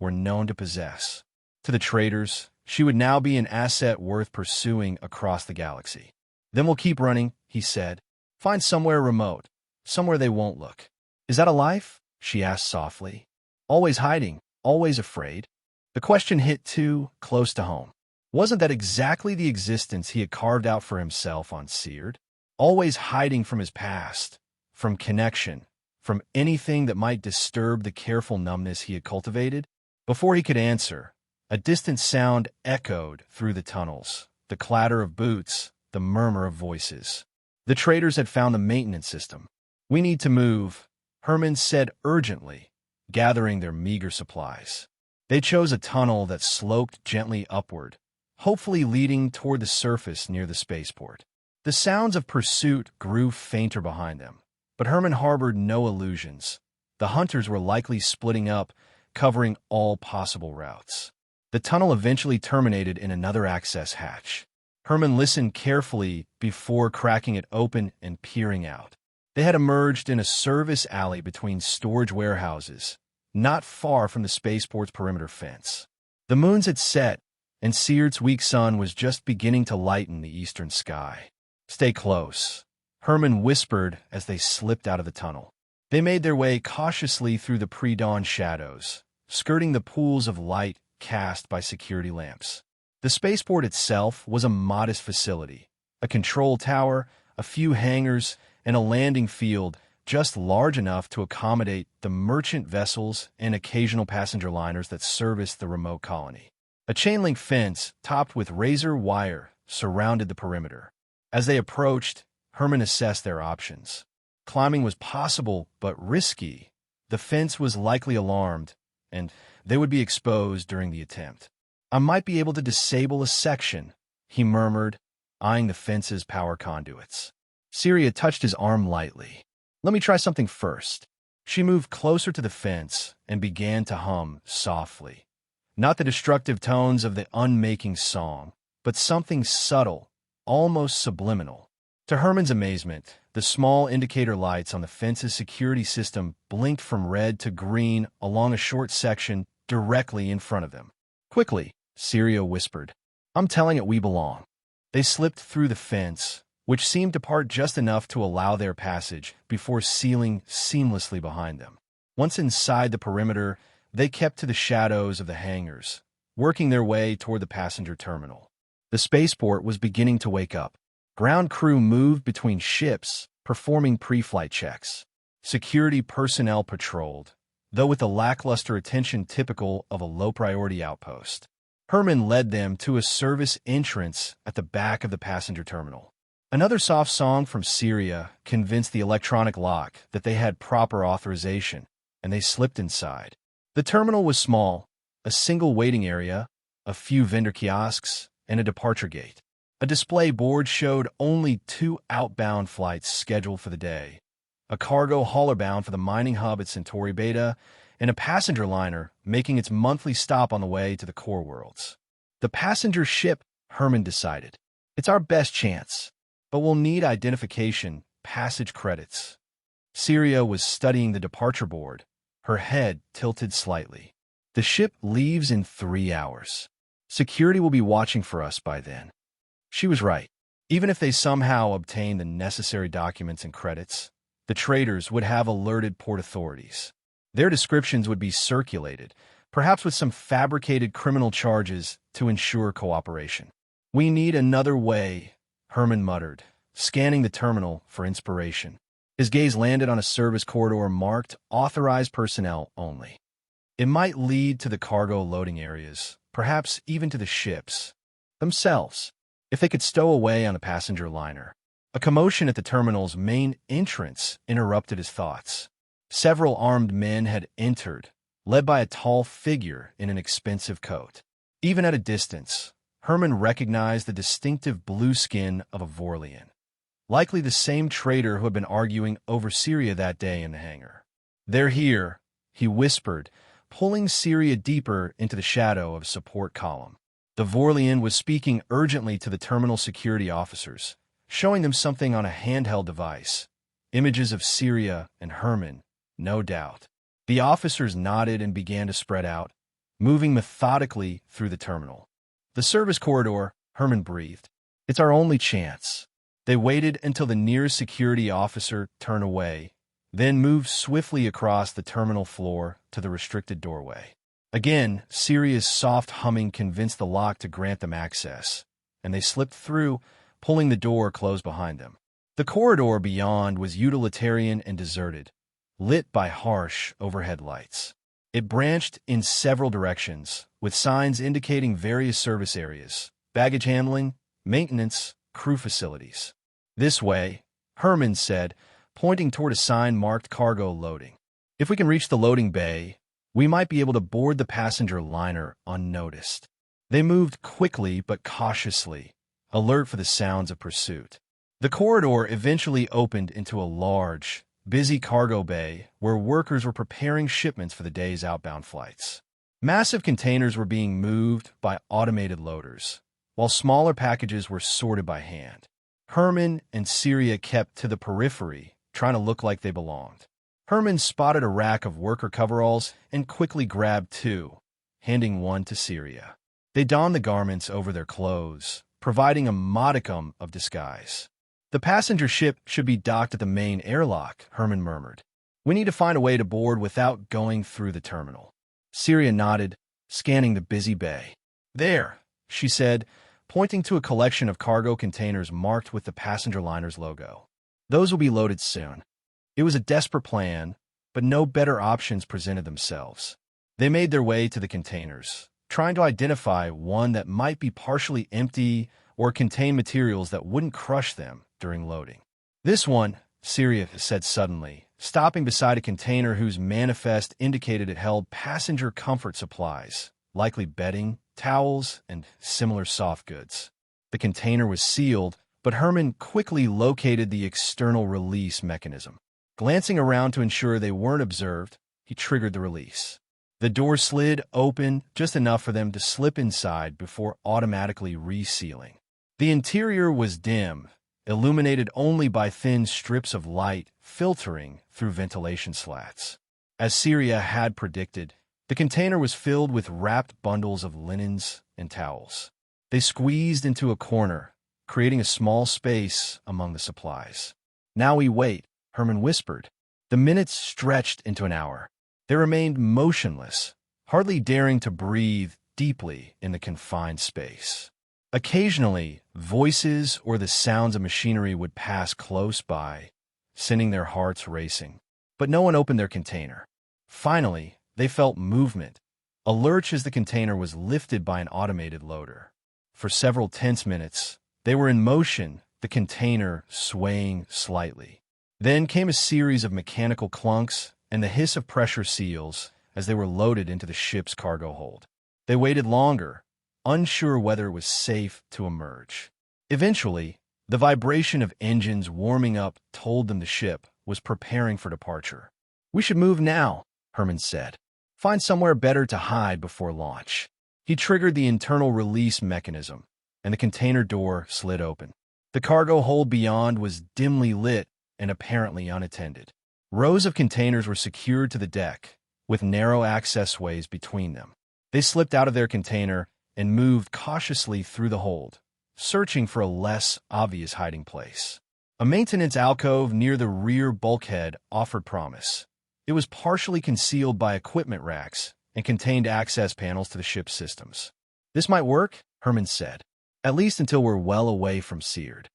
were known to possess. To the traders, she would now be an asset worth pursuing across the galaxy. "Then we'll keep running," he said. "Find somewhere remote, somewhere they won't look." "Is that a life?" she asked softly. "Always hiding, always afraid?" The question hit too close to home. Wasn't that exactly the existence he had carved out for himself on Seared? Always hiding from his past, from connection, from anything that might disturb the careful numbness he had cultivated? Before he could answer, a distant sound echoed through the tunnels, the clatter of boots, the murmur of voices. The traders had found the maintenance system. "We need to move," Herman said urgently, gathering their meager supplies. They chose a tunnel that sloped gently upward, hopefully leading toward the surface near the spaceport. The sounds of pursuit grew fainter behind them, but Herman harbored no illusions. The hunters were likely splitting up, covering all possible routes. The tunnel eventually terminated in another access hatch. Herman listened carefully before cracking it open and peering out. They had emerged in a service alley between storage warehouses, not far from the spaceport's perimeter fence. The moons had set, and Siert's weak sun was just beginning to lighten the eastern sky. "Stay close," Herman whispered as they slipped out of the tunnel. They made their way cautiously through the pre-dawn shadows, skirting the pools of light cast by security lamps. The spaceport itself was a modest facility, a control tower, a few hangars, and a landing field just large enough to accommodate the merchant vessels and occasional passenger liners that serviced the remote colony. A chain-link fence, topped with razor wire, surrounded the perimeter. As they approached, Herman assessed their options. Climbing was possible, but risky. The fence was likely alarmed, and they would be exposed during the attempt. "I might be able to disable a section," he murmured, eyeing the fence's power conduits. Syria touched his arm lightly. "Let me try something first." She moved closer to the fence and began to hum softly. Not the destructive tones of the unmaking song, but something subtle, almost subliminal. To Herman's amazement, the small indicator lights on the fence's security system blinked from red to green along a short section directly in front of them. "Quickly," Syria whispered. "I'm telling it we belong." They slipped through the fence, which seemed to part just enough to allow their passage before sealing seamlessly behind them. Once inside the perimeter, they kept to the shadows of the hangars, working their way toward the passenger terminal. The spaceport was beginning to wake up. Ground crew moved between ships, performing pre-flight checks. Security personnel patrolled, though with the lackluster attention typical of a low-priority outpost. Herman led them to a service entrance at the back of the passenger terminal. Another soft song from Syria convinced the electronic lock that they had proper authorization, and they slipped inside. The terminal was small, a single waiting area, a few vendor kiosks, and a departure gate. A display board showed only 2 outbound flights scheduled for the day, a cargo hauler bound for the mining hub at Centauri Beta, and a passenger liner making its monthly stop on the way to the core worlds. The passenger ship, Herman decided. It's our best chance, but we'll need identification, passage credits. Syria was studying the departure board, her head tilted slightly. The ship leaves in 3 hours. Security will be watching for us by then. She was right. Even if they somehow obtained the necessary documents and credits, the traders would have alerted port authorities. Their descriptions would be circulated, perhaps with some fabricated criminal charges to ensure cooperation. "We need another way," Herman muttered, scanning the terminal for inspiration. His gaze landed on a service corridor marked Authorized Personnel Only. It might lead to the cargo loading areas, perhaps even to the ships themselves, if they could stow away on a passenger liner. A commotion at the terminal's main entrance interrupted his thoughts. Several armed men had entered, led by a tall figure in an expensive coat. Even at a distance, Herman recognized the distinctive blue skin of a Vorlian, likely the same trader who had been arguing over Syria that day in the hangar. "They're here," he whispered, pulling Syria deeper into the shadow of a support column. The Vorlian was speaking urgently to the terminal security officers, showing them something on a handheld device. Images of Syria and Herman, no doubt. The officers nodded and began to spread out, moving methodically through the terminal. "The service corridor," Herman breathed. "It's our only chance." They waited until the nearest security officer turned away, then moved swiftly across the terminal floor to the restricted doorway. Again, Syria's soft humming convinced the lock to grant them access, and they slipped through, pulling the door closed behind them. The corridor beyond was utilitarian and deserted, lit by harsh overhead lights. It branched in several directions, with signs indicating various service areas, baggage handling, maintenance, crew facilities. "This way," Herman said, pointing toward a sign marked cargo loading. "If we can reach the loading bay, we might be able to board the passenger liner unnoticed." They moved quickly but cautiously, alert for the sounds of pursuit. The corridor eventually opened into a large, busy cargo bay where workers were preparing shipments for the day's outbound flights. Massive containers were being moved by automated loaders, while smaller packages were sorted by hand. Herman and Syria kept to the periphery, trying to look like they belonged. Herman spotted a rack of worker coveralls and quickly grabbed 2, handing one to Syria. They donned the garments over their clothes, providing a modicum of disguise. "The passenger ship should be docked at the main airlock," Herman murmured. "We need to find a way to board without going through the terminal." Syria nodded, scanning the busy bay. "There," she said, pointing to a collection of cargo containers marked with the passenger liner's logo. "Those will be loaded soon." It was a desperate plan, but no better options presented themselves. They made their way to the containers, trying to identify one that might be partially empty or contain materials that wouldn't crush them during loading. "This one," Syria said suddenly, stopping beside a container whose manifest indicated it held passenger comfort supplies, likely bedding, towels, and similar soft goods. The container was sealed, but Herman quickly located the external release mechanism. Glancing around to ensure they weren't observed, he triggered the release. The door slid open just enough for them to slip inside before automatically resealing. The interior was dim, illuminated only by thin strips of light filtering through ventilation slats. As Syria had predicted, the container was filled with wrapped bundles of linens and towels. They squeezed into a corner, creating a small space among the supplies. "Now we wait," Herman whispered. The minutes stretched into an hour. They remained motionless, hardly daring to breathe deeply in the confined space. Occasionally, voices or the sounds of machinery would pass close by, sending their hearts racing. But no one opened their container. Finally, they felt movement, a lurch as the container was lifted by an automated loader. For several tense minutes, they were in motion, the container swaying slightly. Then came a series of mechanical clunks and the hiss of pressure seals as they were loaded into the ship's cargo hold. They waited longer, unsure whether it was safe to emerge. Eventually, the vibration of engines warming up told them the ship was preparing for departure. "We should move now," Herman said. "Find somewhere better to hide before launch." He triggered the internal release mechanism, and the container door slid open. The cargo hold beyond was dimly lit and apparently unattended. Rows of containers were secured to the deck, with narrow accessways between them. They slipped out of their container and moved cautiously through the hold, searching for a less obvious hiding place. A maintenance alcove near the rear bulkhead offered promise. It was partially concealed by equipment racks and contained access panels to the ship's systems. "This might work," Herman said, "at least until we're well away from Seared."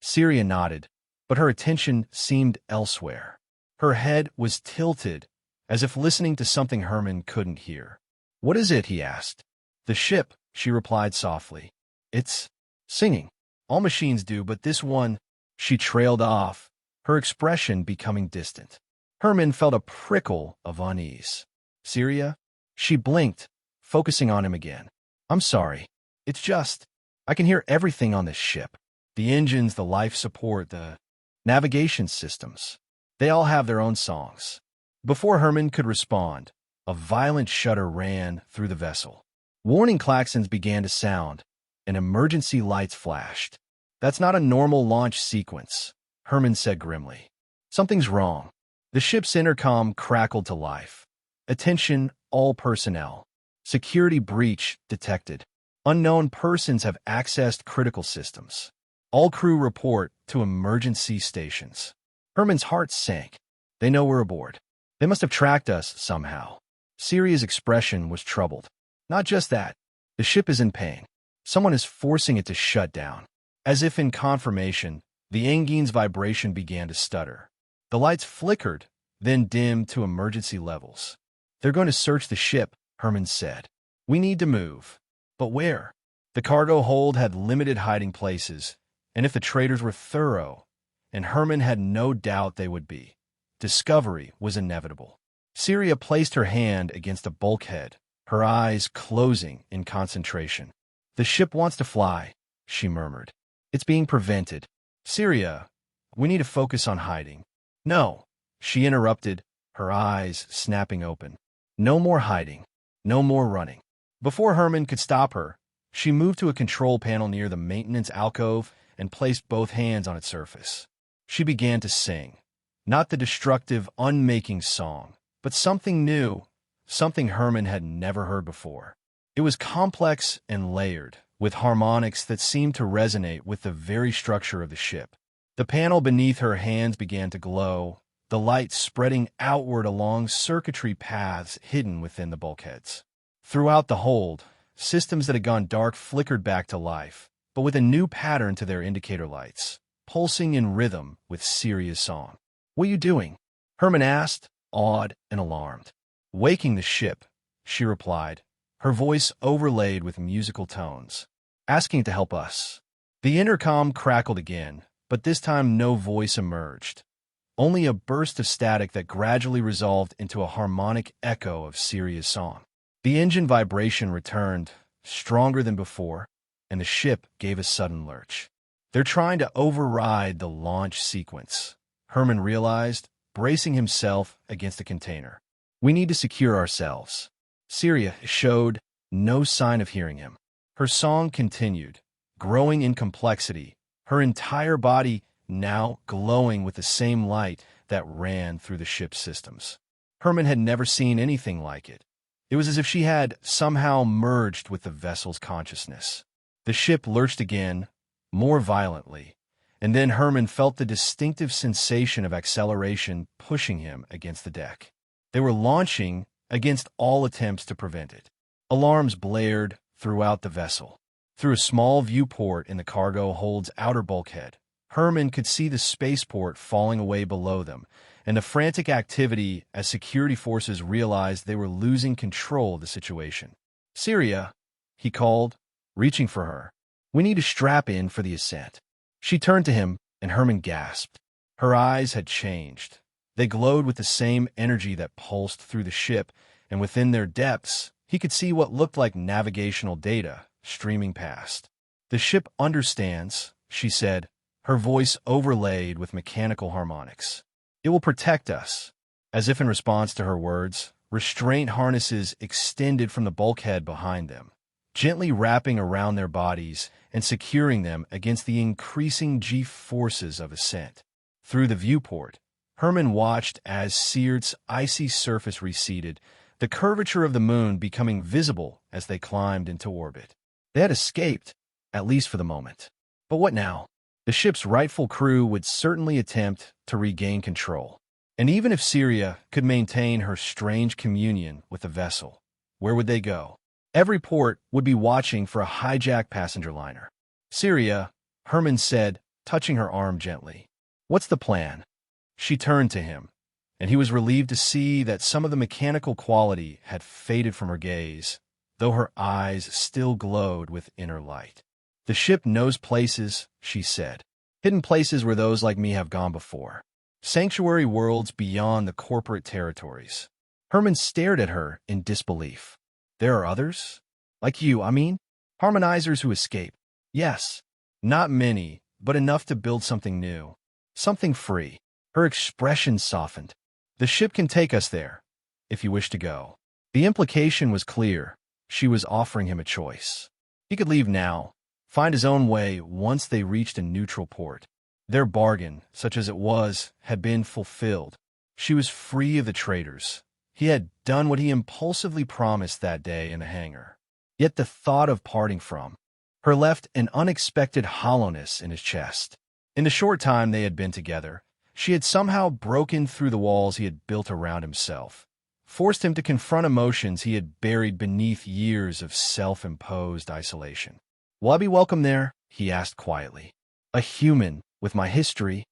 Syria nodded, but her attention seemed elsewhere. Her head was tilted, as if listening to something Herman couldn't hear. "What is it?" he asked. "The ship," she replied softly. "It's singing. All machines do, but this one—" She trailed off, her expression becoming distant. Herman felt a prickle of unease. "Syria?" She blinked, focusing on him again. "I'm sorry. It's just, I can hear everything on this ship. The engines, the life support, the navigation systems. They all have their own songs." Before Herman could respond, a violent shudder ran through the vessel. Warning klaxons began to sound, and emergency lights flashed. "That's not a normal launch sequence," Herman said grimly. "Something's wrong." The ship's intercom crackled to life. "Attention, all personnel. Security breach detected. Unknown persons have accessed critical systems. All crew report to emergency stations." Herman's heart sank. "They know we're aboard. They must have tracked us somehow." Syria's expression was troubled. "Not just that. The ship is in pain. Someone is forcing it to shut down." As if in confirmation, the engine's vibration began to stutter. The lights flickered, then dimmed to emergency levels. "They're going to search the ship," Herman said. "We need to move." But where? The cargo hold had limited hiding places, and if the traders were thorough, and Herman had no doubt they would be, discovery was inevitable. Syria placed her hand against a bulkhead, her eyes closing in concentration. "The ship wants to fly," she murmured. "It's being prevented." "Syria, we need to focus on hiding." "No," she interrupted, her eyes snapping open. "No more hiding. No more running." Before Herman could stop her, she moved to a control panel near the maintenance alcove and placed both hands on its surface. She began to sing, not the destructive, unmaking song, but something new, something Herman had never heard before. It was complex and layered, with harmonics that seemed to resonate with the very structure of the ship. The panel beneath her hands began to glow, the light spreading outward along circuitry paths hidden within the bulkheads. Throughout the hold, systems that had gone dark flickered back to life, but with a new pattern to their indicator lights, pulsing in rhythm with Siria's song. "What are you doing?" Herman asked, awed and alarmed. "Waking the ship," she replied, her voice overlaid with musical tones. "Asking to help us." The intercom crackled again, but this time no voice emerged. Only a burst of static that gradually resolved into a harmonic echo of Siria's song. The engine vibration returned, stronger than before, and the ship gave a sudden lurch. "They're trying to override the launch sequence," Herman realized, bracing himself against a container. "We need to secure ourselves." Siria showed no sign of hearing him. Her song continued, growing in complexity, her entire body now glowing with the same light that ran through the ship's systems. Herman had never seen anything like it. It was as if she had somehow merged with the vessel's consciousness. The ship lurched again, more violently, and then Herman felt the distinctive sensation of acceleration pushing him against the deck. They were launching against all attempts to prevent it. Alarms blared throughout the vessel. Through a small viewport in the cargo hold's outer bulkhead, Herman could see the spaceport falling away below them, and the frantic activity as security forces realized they were losing control of the situation. "Siria," he called, reaching for her. "We need to strap in for the ascent." She turned to him, and Herman gasped. Her eyes had changed. They glowed with the same energy that pulsed through the ship, and within their depths, he could see what looked like navigational data streaming past. "The ship understands," she said, her voice overlaid with mechanical harmonics. "It will protect us." As if in response to her words, restraint harnesses extended from the bulkhead behind them, gently wrapping around their bodies and securing them against the increasing G-forces of ascent. Through the viewport, Herman watched as Sirt's icy surface receded, the curvature of the moon becoming visible as they climbed into orbit. They had escaped, at least for the moment. But what now? The ship's rightful crew would certainly attempt to regain control. And even if Siria could maintain her strange communion with the vessel, where would they go? Every port would be watching for a hijacked passenger liner. "Siria," Herman said, touching her arm gently. "What's the plan?" She turned to him, and he was relieved to see that some of the mechanical quality had faded from her gaze, though her eyes still glowed with inner light. "The ship knows places," she said. "Hidden places where those like me have gone before. Sanctuary worlds beyond the corporate territories." Herman stared at her in disbelief. "There are others? Like you, I mean? Harmonizers who escape?" "Yes. Not many, but enough to build something new. Something free." Her expression softened. "The ship can take us there, if you wish to go." The implication was clear. She was offering him a choice. He could leave now, find his own way once they reached a neutral port. Their bargain, such as it was, had been fulfilled. She was free of the traitors. He had done what he impulsively promised that day in the hangar. Yet the thought of parting from her left an unexpected hollowness in his chest. In the short time they had been together, she had somehow broken through the walls he had built around himself, forced him to confront emotions he had buried beneath years of self-imposed isolation. "Will I be welcome there?" he asked quietly. "A human with my history."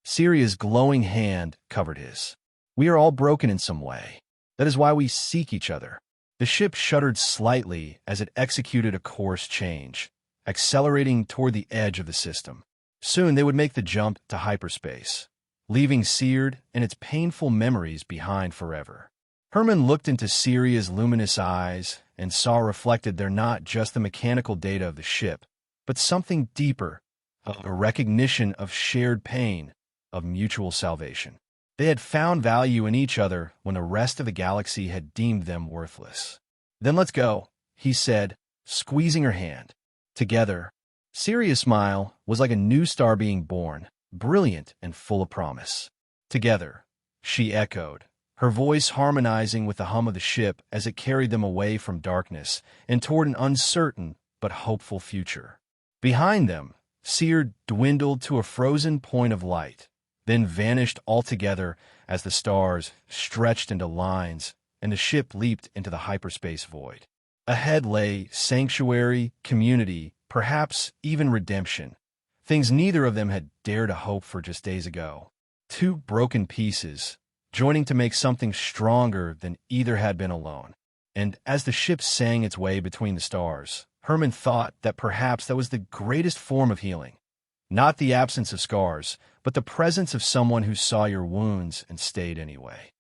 Siria's glowing hand covered his. "We are all broken in some way. That is why we seek each other." The ship shuddered slightly as it executed a course change, accelerating toward the edge of the system. Soon they would make the jump to hyperspace, leaving Seared and its painful memories behind forever. Herman looked into Siria's luminous eyes and saw reflected there not just the mechanical data of the ship, but something deeper, a recognition of shared pain, of mutual salvation. They had found value in each other when the rest of the galaxy had deemed them worthless. "Then let's go," he said, squeezing her hand. Together, Siria's smile was like a new star being born, brilliant and full of promise. "Together," she echoed, her voice harmonizing with the hum of the ship as it carried them away from darkness and toward an uncertain but hopeful future. Behind them, Seer dwindled to a frozen point of light, then vanished altogether as the stars stretched into lines and the ship leaped into the hyperspace void. Ahead lay sanctuary, community, perhaps even redemption, things neither of them had dared to hope for just days ago. Two broken pieces, joining to make something stronger than either had been alone. And as the ship sang its way between the stars, Herman thought that perhaps that was the greatest form of healing. Not the absence of scars, but the presence of someone who saw your wounds and stayed anyway.